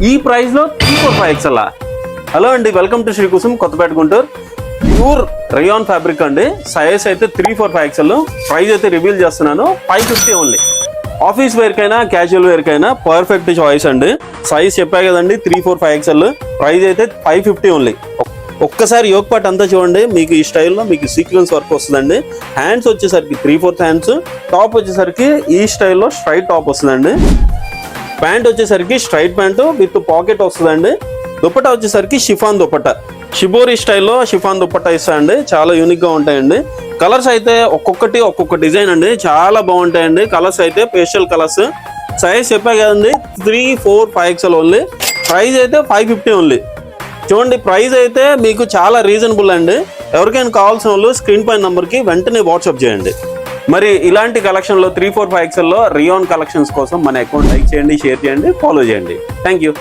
ఈ ప్రైస్ లో 345 XL. Hello అండి, welcome to Shri Kusum Kothapeta Guntur. Pure rayon fabric అండి. సైజ్ అయితే 345 XL. ప్రైస్ అయితే రివీల్ చేస్తున్నాను, 550 ఓన్లీ. ఆఫీస్ వేర్ కైనా క్యాజువల్ వేర్ కైనా పర్ఫెక్ట్ చాయిస్ అండి. సైజ్ చెప్పా కదండి, 345 XL. ప్రైస్ అయితే 550 ఓన్లీ. ఒక్కసారి యోగ్ పార్ట్ అంతా చూడండి, మీకు ఈ స్టైల్లో మీకు సీక్వెన్స్ వర్క్ వస్తుందండి. హ్యాండ్స్ వచ్చేసరికి 3/4 హ్యాండ్స్, టాప్ వచ్చేసరికి ఈ స్టైల్లో స్ట్రైట్ టాప్ వస్తుందండి. ప్యాంట్ వచ్చేసరికి స్ట్రైట్ ప్యాంటు విత్ పాకెట్ వస్తుందండి. దుపట్టా వచ్చేసరికి షిఫాన్ దుపట్టా, షిబోరి స్టైల్లో షిఫాన్ దుపట్టా ఇస్తాయండి. చాలా యూనిక్ గా ఉంటాయండి. కలర్స్ అయితే ఒక్కొక్క డిజైన్ అండి, చాలా బాగుంటాయండి. కలర్స్ అయితే పేస్టల్ కలర్స్. సైజ్ చెప్పా కదండి, 345 XL ఓన్లీ. ప్రైస్ అయితే 550 ఓన్లీ. చూడండి, ప్రైస్ అయితే మీకు చాలా రీజనబుల్ అండి. ఎవరికైనా కావాల్సిన వాళ్ళు స్క్రీన్ పైన నంబర్కి వెంటనే వాట్సాప్ చేయండి. మరి ఇలాంటి కలెక్షన్లో 345 XL రేయాన్ కలెక్షన్స్ కోసం మన అకౌంట్ లైక్ చేయండి, షేర్ చేయండి, ఫాలో చేయండి. Thank you.